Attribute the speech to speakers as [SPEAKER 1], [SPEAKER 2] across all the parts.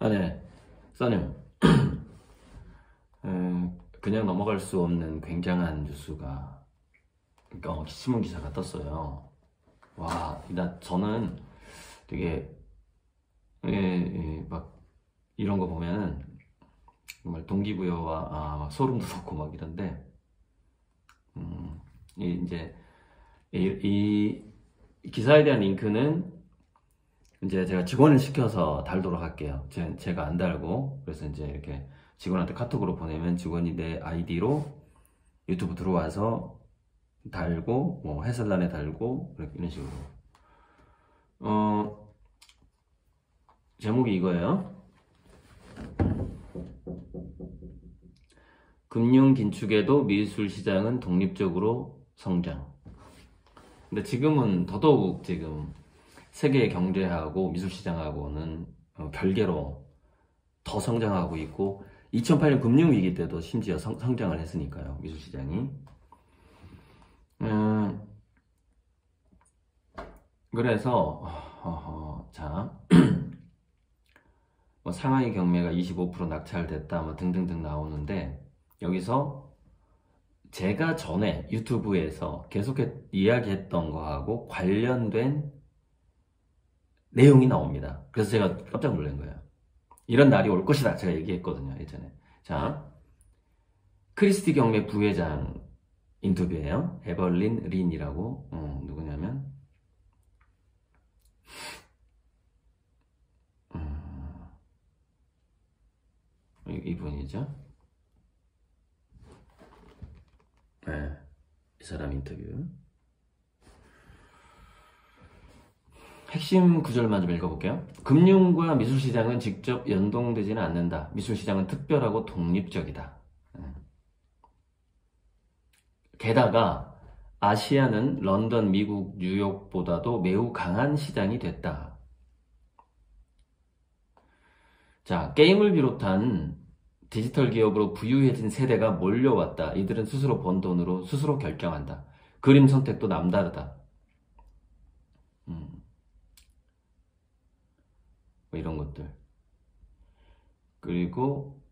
[SPEAKER 1] 네. 써님. 그냥 넘어갈 수 없는 굉장한 뉴스가 신문 기사가 떴어요. 와, 저는 되게 막 이런 거 보면은 정말 동기부여와 막 소름 돋고 막 이런데 이제 이 기사에 대한 링크는 이제 제가 직원을 시켜서 달도록 할게요. 제가 안 달고, 그래서 이제 이렇게 직원한테 카톡으로 보내면 직원이 내 아이디로 유튜브 들어와서 달고, 뭐 해설란에 달고, 이런 식으로. 제목이 이거예요. 금융 긴축에도 미술 시장은 독립적으로 성장. 근데 지금은 더더욱 지금 세계 경제하고 미술 시장하고는 별개로 더 성장하고 있고, 2008년 금융위기 때도 심지어 성장을 했으니까요, 미술 시장이. 그래서 자, 뭐 상하이 경매가 25% 낙찰됐다 뭐 등등등 나오는데, 여기서 제가 전에 유튜브에서 계속 이야기했던 거하고 관련된 내용이 나옵니다. 그래서 제가 깜짝 놀란 거예요. 이런 날이 올 것이다 제가 얘기했거든요, 예전에. 자, 크리스티 경매 부회장 인터뷰예요. 에벌린 린이라고, 누구냐면 이분이죠. 네, 이 사람 인터뷰. 핵심 구절만 좀 읽어볼게요. 금융과 미술시장은 직접 연동되지는 않는다. 미술시장은 특별하고 독립적이다. 게다가 아시아는 런던, 미국, 뉴욕보다도 매우 강한 시장이 됐다. 자, 게임을 비롯한 디지털 기업으로 부유해진 세대가 몰려왔다. 이들은 스스로 번 돈으로 스스로 결정한다. 그림 선택도 남다르다. 뭐 이런 것들. 그리고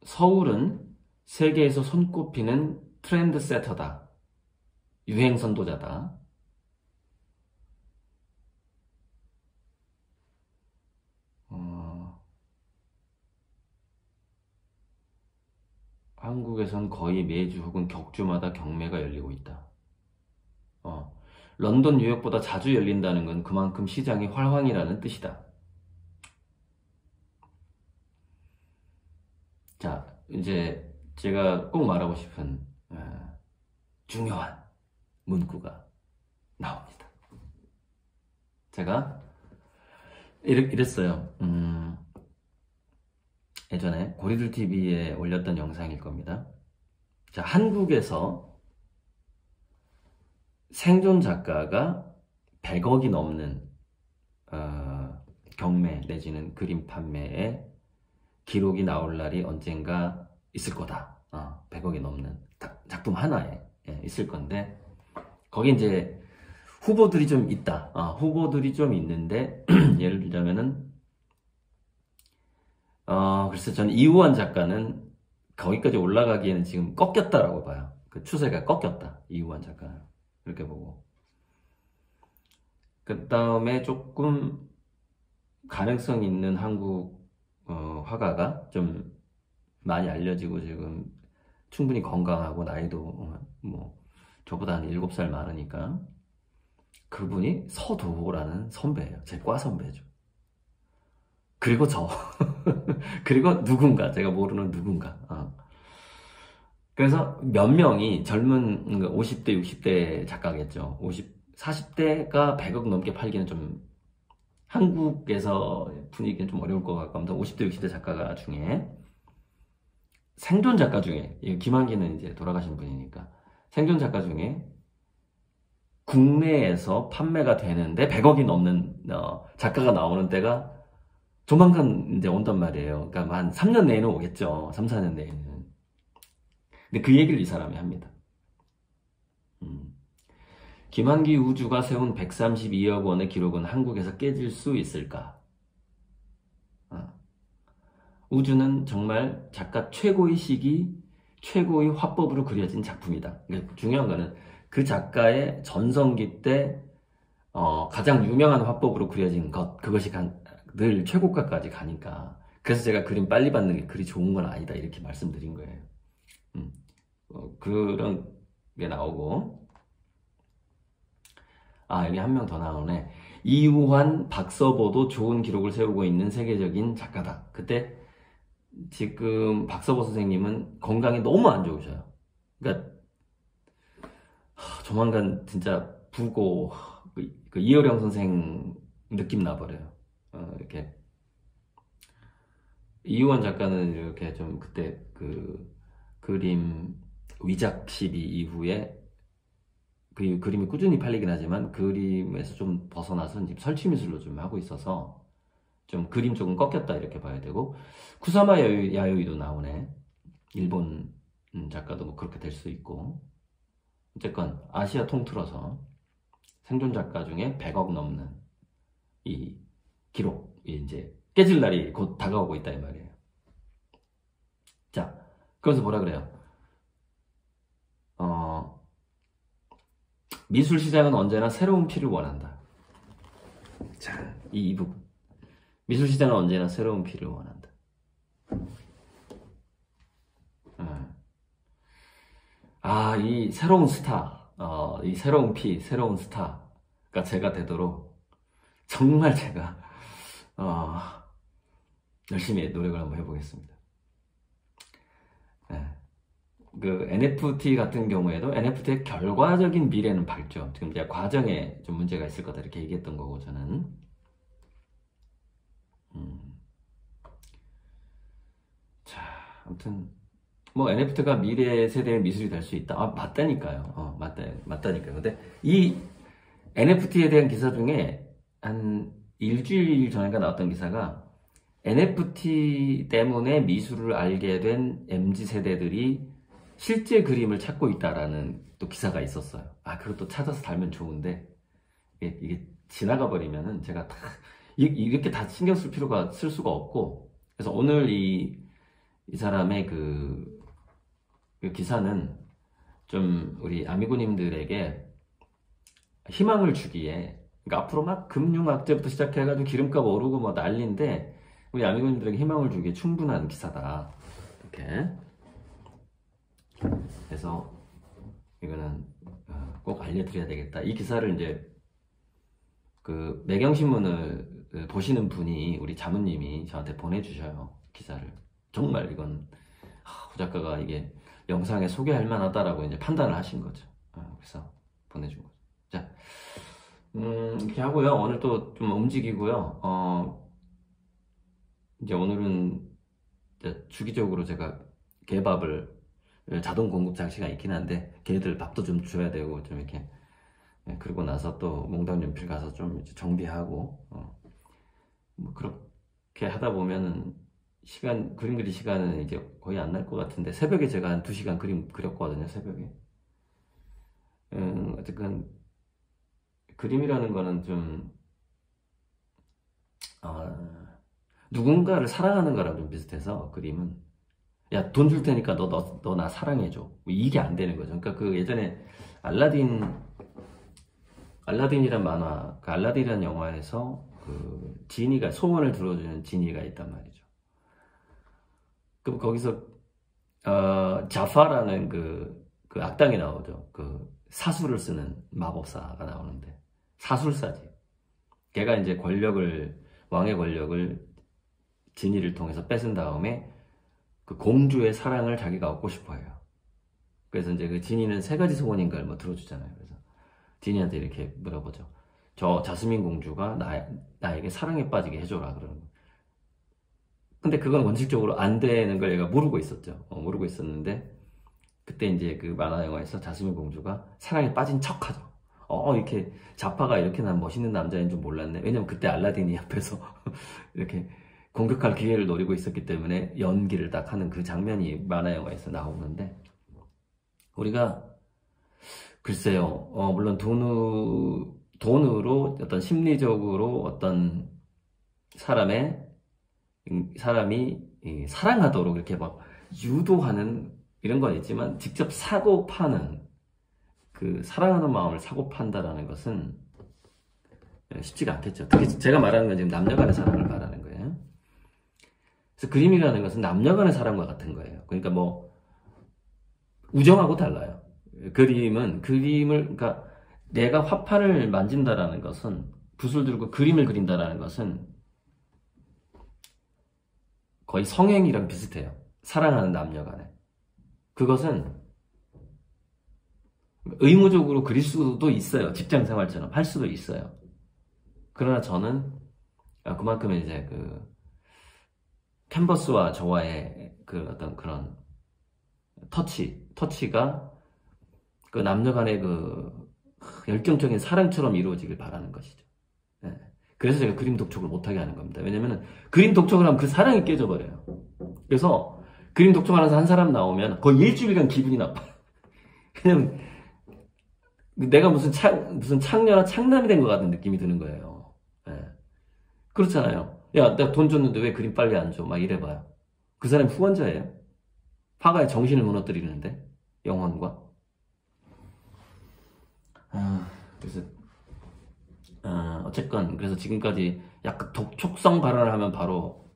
[SPEAKER 1] 서울은 세계에서 손꼽히는 트렌드 세터다. 유행 선도자다. 한국에선 거의 매주 혹은 격주마다 경매가 열리고 있다. 런던, 뉴욕보다 자주 열린다는 건 그만큼 시장이 활황이라는 뜻이다. 자, 이제 제가 꼭 말하고 싶은 중요한 문구가 나옵니다. 제가 이랬어요. 예전에 고리들 TV에 올렸던 영상일 겁니다. 자, 한국에서 생존 작가가 100억이 넘는 경매 내지는 그림 판매에 기록이 나올 날이 언젠가 있을 거다. 100억이 넘는 작품 하나에 있을 건데, 거기 이제 후보들이 좀 있다. 후보들이 좀 있는데 예를 들자면은 글쎄 저는 이우환 작가는 거기까지 올라가기에는 지금 꺾였다라고 봐요. 그 추세가 꺾였다. 이우환 작가는 이렇게 보고, 그 다음에 조금 가능성 있는 한국 화가가 좀 많이 알려지고 지금 충분히 건강하고 나이도 뭐 저보다 한 7살 많으니까, 그분이 서도호라는 선배예요. 제 과 선배죠. 그리고 그리고 누군가, 제가 모르는 누군가. 그래서 몇 명이 젊은 50대 60대 작가겠죠. 40대가 100억 넘게 팔기는 좀 한국에서 분위기는 좀 어려울 것 같고, 아무튼 50대 60대 작가가 중에, 생존 작가 중에, 김한기는 이제 돌아가신 분이니까, 생존 작가 중에 국내에서 판매가 되는데 100억이 넘는 작가가 나오는 때가 조만간 이제 온단 말이에요. 그러니까 한 3년 내에는 오겠죠. 3, 4년 내에는. 근데 그 얘기를 이 사람이 합니다. 김한기 우주가 세운 132억 원의 기록은 한국에서 깨질 수 있을까? 우주는 정말 작가 최고의 시기, 최고의 화법으로 그려진 작품이다. 중요한 거는 그 작가의 전성기 때 가장 유명한 화법으로 그려진 것, 그것이 늘 최고가까지 가니까. 그래서 제가 그림 빨리 받는 게 그리 좋은 건 아니다, 이렇게 말씀드린 거예요. 그런 게 나오고. 여기 한 명 더 나오네. 이우환, 박서보도 좋은 기록을 세우고 있는 세계적인 작가다. 그때 지금 박서보 선생님은 건강이 너무 안 좋으셔요. 그러니까 조만간 진짜 부고 그 이효령 선생 느낌 나버려요. 이렇게 이우환 작가는 이렇게 좀 그때 그 그림 위작 시비 이후에 그 그림이 꾸준히 팔리긴 하지만 그림에서 좀 벗어나서 이제 설치미술로 좀 하고 있어서 좀 그림 쪽은 꺾였다 이렇게 봐야 되고, 쿠사마 야요이도 나오네. 일본 작가도 뭐 그렇게 될 수 있고. 어쨌건 아시아 통틀어서 생존 작가 중에 100억 넘는 이 기록이 이제 깨질 날이 곧 다가오고 있다 이 말이에요. 자, 그래서 뭐라 그래요? 미술 시장은 언제나 새로운 피를 원한다. 자, 이 부분. 미술 시장은 언제나 새로운 피를 원한다. 이 새로운 스타, 이 새로운 피, 새로운 스타가 제가 되도록 정말 제가 열심히 노력을 한번 해보겠습니다. 그 NFT 같은 경우에도 NFT의 결과적인 미래는 밝죠. 지금 제가 과정에 좀 문제가 있을 거다 이렇게 얘기했던 거고, 저는. 자, 아무튼 뭐 NFT가 미래 세대의 미술이 될 수 있다. 맞다니까요. 맞다니까요. 근데 이 NFT에 대한 기사 중에 한 일주일 전인가 나왔던 기사가 NFT 때문에 미술을 알게 된 MZ 세대들이 실제 그림을 찾고 있다라는 또 기사가 있었어요. 그걸 또 찾아서 달면 좋은데 이게 지나가 버리면은 제가 다 이렇게 다 신경 쓸 수가 없고, 그래서 오늘 이 사람의 그 기사는 좀 우리 아미고님들에게 희망을 주기에, 그러니까 앞으로 막 금융악재부터 시작해가지고 기름값 오르고 뭐 난리인데 우리 아미고님들에게 희망을 주기에 충분한 기사다. 이렇게. 그래서 이거는 꼭 알려드려야 되겠다. 이 기사를 이제 그 매경신문을 보시는 분이 우리 자문님이 저한테 보내주셔요. 기사를. 정말 이건 후 작가가 이게 영상에 소개할 만하다라고 이제 판단을 하신 거죠. 그래서 보내준 거죠. 자, 이렇게 하고요. 오늘 또 좀 움직이고요. 이제 오늘은 이제 주기적으로 제가 개밥을 자동 공급 장치가 있긴 한데 걔들 밥도 좀 줘야 되고 좀 이렇게, 그러고 나서 또 몽당 연필 가서 좀 이제 정비하고 뭐 그렇게 하다 보면은 그림 그릴 시간은 이제 거의 안 날 것 같은데, 새벽에 제가 한 2시간 그림 그렸거든요. 새벽에. 어쨌든 그림이라는 거는 좀 누군가를 사랑하는 거랑 좀 비슷해서, 그림은 야, 돈 줄 테니까 너 나 사랑해줘. 뭐 이게 안 되는 거죠. 그러니까 그 예전에 알라딘이란 만화, 그 알라딘이란 영화에서 그 지니가 소원을 들어주는 지니가 있단 말이죠. 그럼 거기서 자파라는 그 악당이 나오죠. 그 사수를 쓰는 마법사가 나오는데, 사술사지. 걔가 이제 왕의 권력을 지니를 통해서 뺏은 다음에 그 공주의 사랑을 자기가 얻고 싶어 해요. 그래서 이제 그 지니는 3가지 소원인가를 뭐 들어주잖아요. 그래서 지니한테 이렇게 물어보죠. 저 자스민 공주가 나에게 사랑에 빠지게 해줘라, 그러는 거예요. 근데 그건 원칙적으로 안 되는 걸 얘가 모르고 있었죠. 모르고 있었는데, 그때 이제 그 만화 영화에서 자스민 공주가 사랑에 빠진 척 하죠. 이렇게 자파가 이렇게 난 멋있는 남자인 줄 몰랐네. 왜냐면 그때 알라딘이 옆에서 이렇게 공격할 기회를 노리고 있었기 때문에 연기를 딱 하는 그 장면이 만화 영화에서 나오는데, 우리가 글쎄요, 물론 돈으로 어떤 심리적으로 어떤 사람이 사랑하도록 이렇게 막 유도하는 이런 건 있지만 직접 사고 파는 그 사랑하는 마음을 사고 판다라는 것은 쉽지가 않겠죠. 특히 제가 말하는 건 지금 남녀간의 사랑을 말하는 거예요. 그래서 그림이라는 것은 남녀간의 사랑과 같은 거예요. 그러니까 뭐 우정하고 달라요. 그림을 그러니까 내가 화판을 만진다라는 것은 붓을 들고 그림을 그린다라는 것은 거의 성행이랑 비슷해요. 사랑하는 남녀간에. 그것은 의무적으로 그릴 수도 있어요. 직장생활처럼 할 수도 있어요. 그러나 저는 그만큼 이제 그 캔버스와 저와의 그 어떤 그런 터치가 그 남녀 간의 그 열정적인 사랑처럼 이루어지길 바라는 것이죠. 네. 그래서 제가 그림 독촉을 못하게 하는 겁니다. 왜냐면은 그림 독촉을 하면 그 사랑이 깨져버려요. 그래서 그림 독촉하면서 한 사람 나오면 거의 일주일간 기분이 나빠요. 그냥 내가 무슨 창녀나 창남이 된 것 같은 느낌이 드는 거예요. 네. 그렇잖아요. 야, 내가 돈 줬는데 왜 그림 빨리 안 줘? 막 이래봐요. 그 사람이 후원자예요. 화가의 정신을 무너뜨리는데, 영혼과. 그래서 어쨌건 그래서 지금까지 약간 독촉성 발언을 하면 바로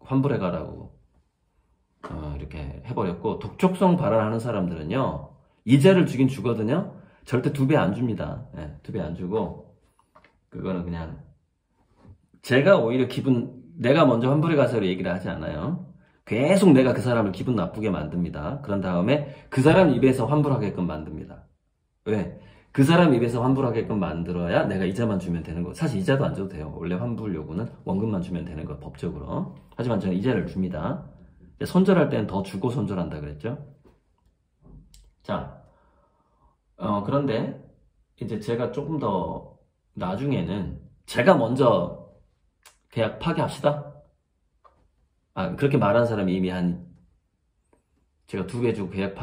[SPEAKER 1] 환불해가라고 이렇게 해버렸고, 독촉성 발언하는 사람들은요 이자를 주긴 주거든요. 절대 2배 안 줍니다. 네, 2배 안 주고, 그거는 그냥 제가 오히려 내가 먼저 환불해 가서로 얘기를 하지 않아요. 계속 내가 그 사람을 기분 나쁘게 만듭니다. 그런 다음에 그 사람 입에서 환불하게끔 만듭니다. 왜? 그 사람 입에서 환불하게끔 만들어야 내가 이자만 주면 되는 거. 사실 이자도 안 줘도 돼요. 원래 환불 요구는 원금만 주면 되는 거, 법적으로. 하지만 저는 이자를 줍니다. 손절할 때는 더 주고 손절한다 그랬죠. 자, 그런데 이제 제가 조금 더 나중에는 제가 먼저 계약 파기합시다. 그렇게 말한 사람이 이미 제가 2배 주고 계약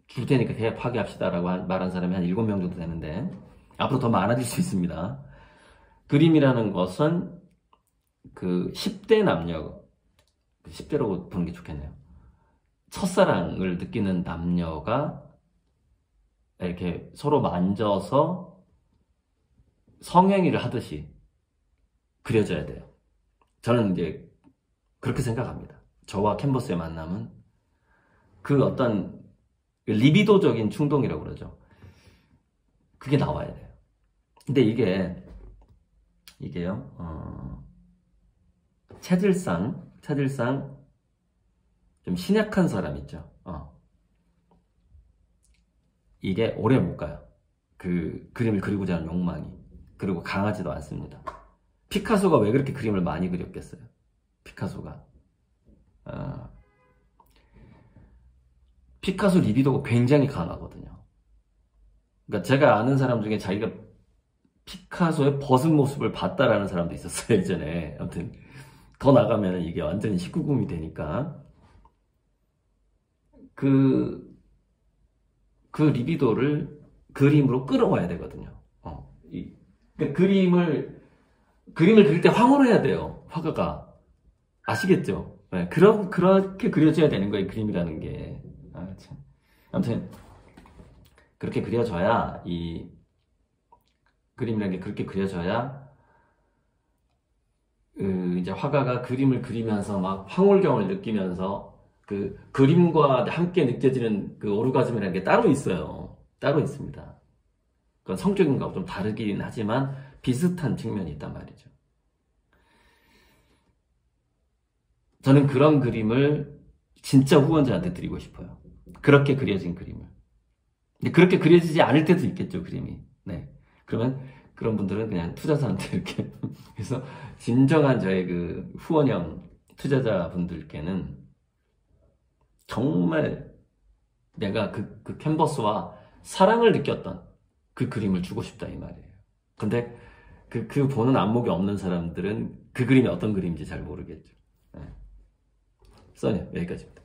[SPEAKER 1] 줄 테니까 계약 파기합시다라고 말한 사람이 한 7명 정도 되는데, 앞으로 더 많아질 수 있습니다. 그림이라는 것은 그 10대 남녀, 10대라고 보는 게 좋겠네요. 첫사랑을 느끼는 남녀가 이렇게 서로 만져서 성행위를 하듯이 그려져야 돼요. 저는 이제 그렇게 생각합니다. 저와 캔버스의 만남은 그 어떤 리비도적인 충동이라고 그러죠. 그게 나와야 돼요. 근데 이게요, 체질상 좀 신약한 사람 있죠. 이게 오래 못 가요. 그 그림을 그리고자 하는 욕망이. 그리고 강하지도 않습니다. 피카소가 왜 그렇게 그림을 많이 그렸겠어요? 피카소가. 피카소 리비도가 굉장히 강하거든요. 그러니까 제가 아는 사람 중에 자기가 피카소의 벗은 모습을 봤다라는 사람도 있었어요, 예전에. 아무튼 더 나가면 이게 완전히 19금이 되니까 그 리비도를 그림으로 끌어와야 되거든요. 그러니까 그림을 그릴 때 황홀 해야 돼요, 화가가. 아시겠죠? 네, 그렇게 그려져야 되는 거예요, 그림이라는 게. 참. 아무튼 그렇게 그려져야, 이 그림이라는 게 그렇게 그려져야 이제 화가가 그림을 그리면서 막 황홀경을 느끼면서 그 그림과 함께 느껴지는 그 오르가즘이라는 게 따로 있어요. 따로 있습니다. 그건 성적인 거하고 좀 다르긴 하지만 비슷한 측면이 있단 말이죠. 저는 그런 그림을 진짜 후원자한테 드리고 싶어요. 그렇게 그려진 그림을. 근데 그렇게 그려지지 않을 때도 있겠죠, 그림이. 네. 그러면 그런 분들은 그냥 투자자한테 이렇게. 그래서 진정한 저의 그 후원형 투자자분들께는 정말 내가 그 캔버스와 사랑을 느꼈던 그 그림을 주고 싶다, 이 말이에요. 근데 그 보는 안목이 없는 사람들은 그 그림이 어떤 그림인지 잘 모르겠죠. 네. 써니 여기까지입니다.